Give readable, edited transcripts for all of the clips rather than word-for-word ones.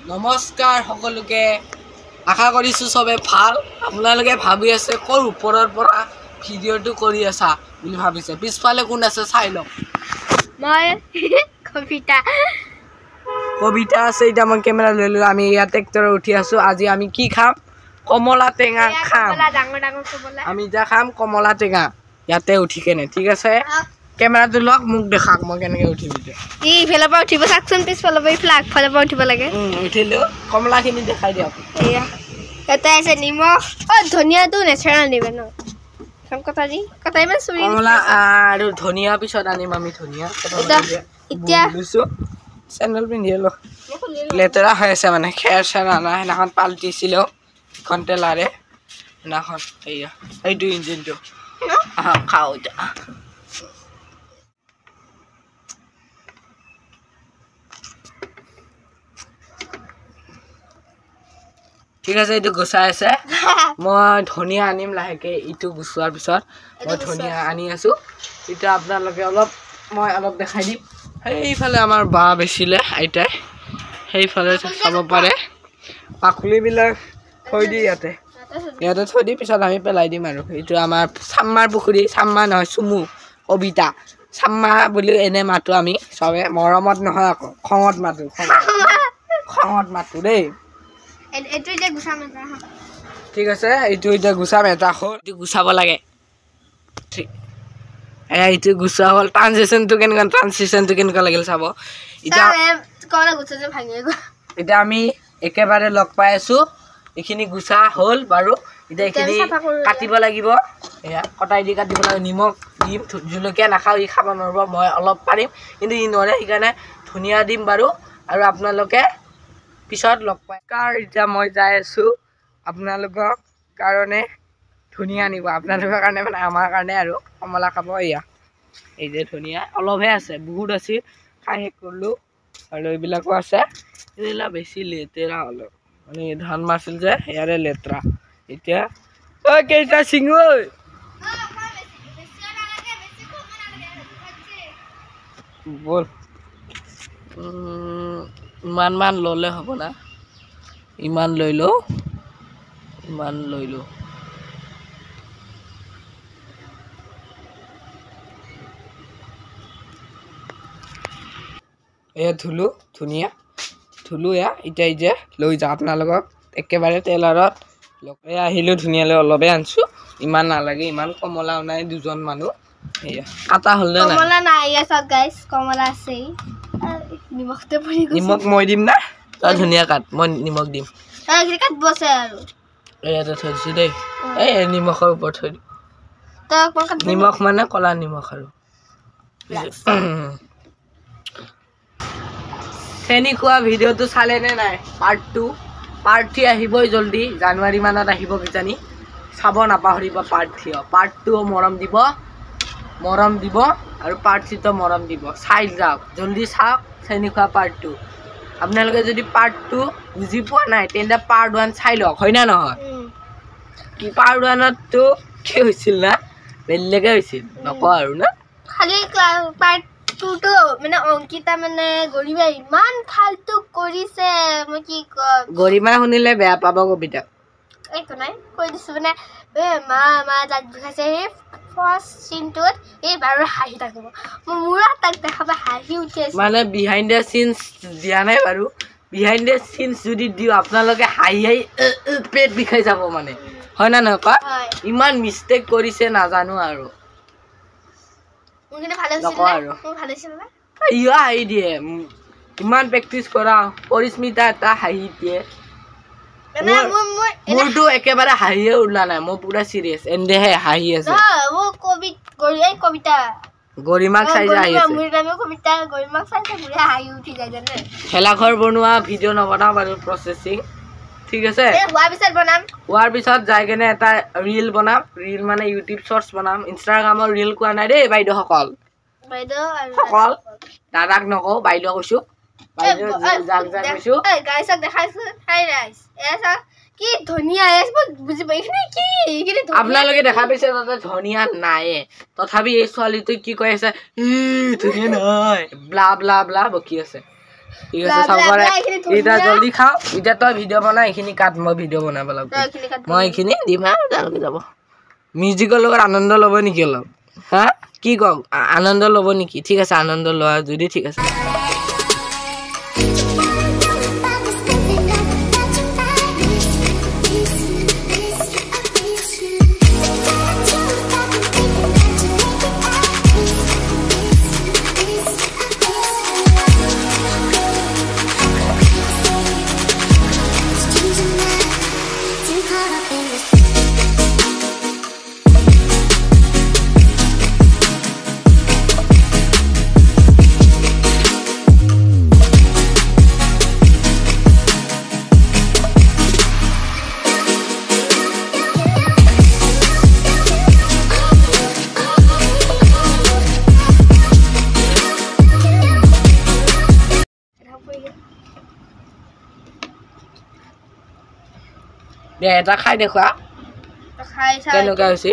নমস্কাৰ সকলোকে আশা কৰিছো সবে ভাল আপোনালোকে ভাবি আছে কোৰ ওপৰৰ পৰা ভিডিওটো কৰি আছা বুলি ভাবিছে পিছফালে কোন আছে চাই লওক মই কবিতা আছে এটা মই ক্যামেৰা লৈ লৈ আমি ইয়া ট্ৰেক্টৰ উঠি আছো আজি আমি কি খাম কমলা টেঙা খাম আমি যা খাম কমলা টেঙা ইয়াতে উঠি কেনে ঠিক আছে ক্যামেৰাটো লওক মুখ দেখাক মই কেনেকৈ উঠিবি ই ফেলৰ পৰা উঠিব চাকচোন পিছফালৰ পৰা ফ্লাগ ফলৰ পৰা উঠিব লাগে উঠিলো কমলাখিনি দেখাই দিয়ক এয়া এটা আছে নিমখ ধনিয়াটো নেচাৰেল নিবে ন কাম কথা দি কথা ইমান চুৰি কমলা আৰু ধনিয়া পিছত আনিম আমি ধনিয়া এতিয়া লৈছো চেন্ডেল পিন্ধি ল লেতেৰা হৈ আছে মানে খেৰ চেৰ আনা সেইদিনাখন পাল্টিছিলো কণ্টেলাৰে সেইদিনাখন এয়া এইটো ইঞ্জিনটো খাওঁ এতিয়া ঠিক আছে এইটো গুছাই আছে মই ধনিয়া আনিম লাহেকে ইটো গুছোৱাৰ পিছত মই ধনিয়া আনি আছো এটা আপোনালোকে মই অলপ দেখাই দিম সেইফালে আমাৰ বা বেচিলে আইতাই সেইফালে চাব পাৰে পাখলিবিলাক থৈ দি ইয়াতে থৈ দি পিছত আমি পেলাই দিম আৰু এইটো আমাৰ চাম্মাৰ পুখুৰী চাম্মা নহয় চুমু কবিতা চাম্মা বুলি এনে মাতো আমি চবে মৰমত নহয় আকৌ খঙত মাতো দেই ঠিক আছে এইটো এতিয়া গুচাম এটা হ'ল এইটো গুচাব লাগে ঠিক এইটো গুচা হ'ল ট্ৰান্সলেশ্যনটো কেনেকুৱা লাগিল চাব এতিয়া আমি একেবাৰে লগ পাই আছো এইখিনি গুচা হ'ল বাৰু এতিয়া এইখিনি কাটিব লাগিব এয়া কটাই দি কাটিব লাগিব নিমখ দিম জলকীয়া নাখাওঁ ই খাব নোৱাৰিব মই অলপ পাৰিম কিন্তু ই নোৱাৰে সেইকাৰণে ধনিয়া দিম বাৰু আৰু আপোনালোকে পিছত লগ পাই এতিয়া মই যাই আছো আপোনালোকৰ কাৰণে ধনিয়া আনিব আপোনালোকৰ কাৰণে মানে আমাৰ কাৰণে আৰু কমলা খাব এয়া এই যে ধনিয়া অলপহে আছে বহুত আছে খাই শেষ কৰিলো আৰু এইবিলাকো আছে এইবিলাক বেছি লেতেৰা অলপ মানে ধান মাছিল যে ইয়াৰে লেতেৰা এতিয়া কেইটা চিঙো বল ইমান ল'লে হ'ব না ইমান লৈ লো এয়া ধুলো এয়া এতিয়া এই যে লৈ যাওঁ আপোনালোকক একেবাৰে টেইলাৰত এয়া আহিলো ধুনীয়ালৈ অলপে আনিছো ইমান নালাগে ইমান কমলাও নাই দুজন মানুহ এয়া কাটা হ'ল নে কমলা নাই গাইস কমলা আছে নিমখতে পৰি গৈছে নিমখ মই দিম না তই ধুনীয়া কাট মই নিমখ দিম কাট বসে আৰু এয়াতে থৈ দিছো দেই এই নিমখৰ ওপৰত থৈ দিম নিমখ মানে কলা নিমখ আৰু চেনি খোৱা ভিডিঅ'টো চালে নে নাই পাৰ্ট 3 আহিবই জলদি জানুৱাৰী মানত আহিব কিজানি চাব নাপাহৰিব পাৰ্ট 3 পাৰ্ট 2 মৰম দিব আৰু পাৰ্ট 3 মৰম দিব চাই যাওক জলদি চাওক চেনি খোৱা পাৰ্ট 2 আপোনালোকে যদি পাৰ্ট 2 বুজি পোৱা নাই তেন্তে পাৰ্ট 1 চাই লওক হয় না নহয় কি পাৰ্ট 1 তো কি হৈছিল না বেলেগে হৈছিল নকওঁ আৰু না খালি পাৰ্ট 2 তো মানে অংকিতা মানে গৰিমা ইমান ফালতু কৰিছে মই কি কম গৰিমা শুনিলে বেয়া পাব কবিতা একো নাই কৈ দিছো মানে মা দাঁত বিষাইছে ফাৰ্ষ্ট চিনটোত এই বাৰ হাঁহি থাকিব মোৰা তাক দেখাব হাঁহি উঠি আছে মানে বিহাইণ্ড দ্য সিনছ দিয়া নাই বাৰু বিহাইণ্ড দ্য সিনছ যদি দিও আপোনালোকে হাঁহি পেট বিষাই যাব মানে হয় না নহয় কোৱা ইমান মিষ্টেক কৰিছে নাজানো আৰু হাঁহি দিয়ে ইমান প্ৰেক্টিচ কৰা পৰিস্মিতা এটা হাঁহি দিয়ে মোৰতো একেবাৰে হাঁহিয়ে উঠলা নাই মই পুৰা চিৰিয়াছ এনেহে হাঁহি আছে কবিতা গৰিমাক চাই যায় খেলাঘৰ বনোৱা ভিডিঅ' নবনাও বাৰু প্ৰচেছিং ঠিক আছে হোৱাৰ পিছত যাই কেনে এটা ৰিল বনাম ৰিল মানে ইউটিউব শৰ্টছ বনাম ইনষ্টাগ্ৰামৰ ৰিল কোৱা নাই দেই বাইদেউসকল দাদাক নকওঁ বাইদেউ কৈছো আপোনালোকে দেখা পাইছে তাতে ধনিয়া নাই তথাপি এই ছোৱালীটো কি কৈ আছে ধনিয়া নাই ব্লা ব্লা ব্লা বকি আছে ঠিক আছে সবৰে এতিয়া জলদি খাও এতিয়া তই ভিডিঅ' বনা এইখিনি কাট মই ভিডিঅ' বনাব লাগিব মই এইখিনি দিম আৰু তালকে যাব মিউজিকৰ লগত আনন্দ ল'ব নেকি অলপ হা কি কওঁ আনন্দ ল'ব নেকি ঠিক আছে আনন্দ লোৱা যদি ঠিক আছে দে এটা খাই দেখুৱা খাই চাই কেনেকুৱা হৈছে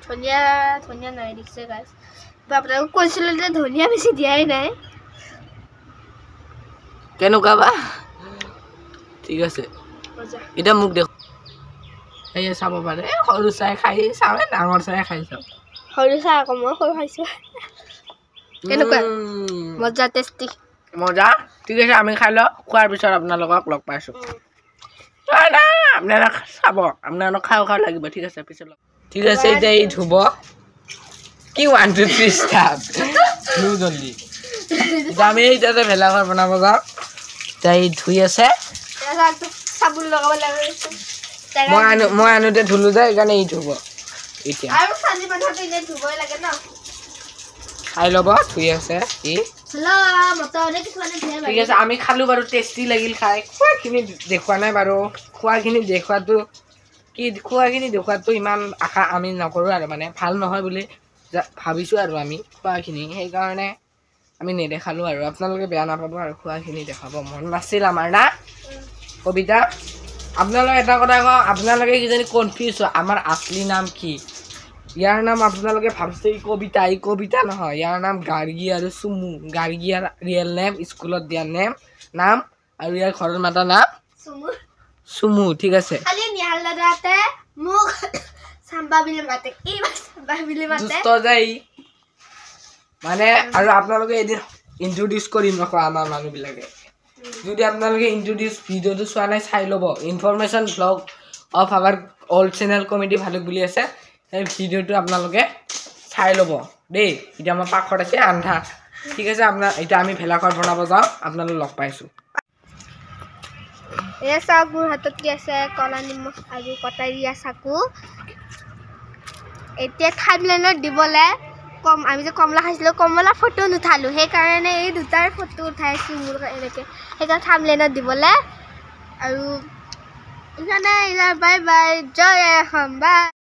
ধনিয়া ধনিয়া নাই দিছে গাইস আপোনালোক কৈছিল যে ধনিয়া বেছি দিয়াই নাই কেনেকুৱা বা ঠিক আছে এটা মুখ দেখো এই চাব পাৰে সৰু চাই খাই চাবে ডাঙৰ চাই খাই চাব সৰু চাই আকৌ মই সৰু খাইছো কেনেকুৱা মজা টেষ্টি মজা ঠিক আছে আমি খাই লওঁ খোৱাৰ পিছত আপোনালোকক লগ পাইছোঁ আপোনালোক চাব আপোনালোক খাওঁ খাওঁ লাগিব ঠিক আছে পিছত ঠিক আছে এতিয়া এই ধুব কি 1 2 3 ষ্টাৰ্ট ধুই জলদি আমি এতিয়া ভেলাঘৰ বনাব যাওঁ এতিয়া এই ধুই আছে চাবোন লগাব লাগে মই আনোতে ধুলো যায় সেইকাৰণে এই ধুব এতিয়া আৰু চালি মাথাটো ইনে ধুবই লাগে ন খাই ল'ব ধুই আছে ই ঠিক আছে আমি খালো বাৰু টেষ্টি লাগিল খাই খোৱাখিনি দেখুৱা নাই বাৰু খোৱাখিনি দেখুৱাটো ইমান আশা আমি নকৰোঁ আৰু মানে ভাল নহয় বুলি ভাবিছোঁ আৰু আমি খোৱাখিনি সেইকাৰণে আমি নেদেখালোঁ আৰু আপোনালোকে বেয়া নাপাব আৰু খোৱাখিনি দেখাব মন নাছিল আমাৰ না কবিতা আপোনালোকে এটা কথা কওঁ আপোনালোকে কিজানি কনফিউজ হয় আমাৰ আচলি নাম কি ইয়াৰ নাম আপোনালোকে ভাবিছে এই কবিতা নহয় ইয়াৰ নাম গাৰ্গী আৰু চুমু গাৰ্গী আৰু ৰিয়েল নেম স্কুলত দিয়া নাম আৰু ইয়াৰ ঘৰৰ মাতা নাম চুমু ঠিক আছে খালি নিহাল দাদাতে মোক সাম্বা বুলি মাতে কি সাম্বা বুলি মাতে দুষ্ট যাই মানে আৰু আপোনালোকে এদিন ইন্ট্ৰোডিউস কৰিম ৰখা আমাৰ মানুহবিলাকে যদি আপোনালোকে ইন্ট্ৰোডিউস ভিডিঅ'টো চোৱা নাই চাই ল'ব information blog of our old channel comedy ভালুক বুলি আছে এই ভিডিঅ'টো আপোনালোকে চাই ল'ব দেই এতিয়া আমাৰ পাকঘৰত আছে আন্ধা ঠিক আছে এতিয়া আমি ভেলাঘৰ বনাব যাওঁ আপোনালোক লগ পাইছোঁ এই চাওক মোৰ হাতত কি আছে কলা নিমখ আৰু কটাৰীয়া চাকু এতিয়া থাম্বনেইলত দিবলৈ আমি যে কমলা খাইছিলোঁ কমলা ফটো নুঠালোঁ সেইকাৰণে এই দুটাৰ ফটো উঠাইছোঁ মোৰ এনেকৈ সেইকাৰণে থাম্বনেইলত দিবলৈ আৰু সেইকাৰণে বাই বাই জয় অসম বাই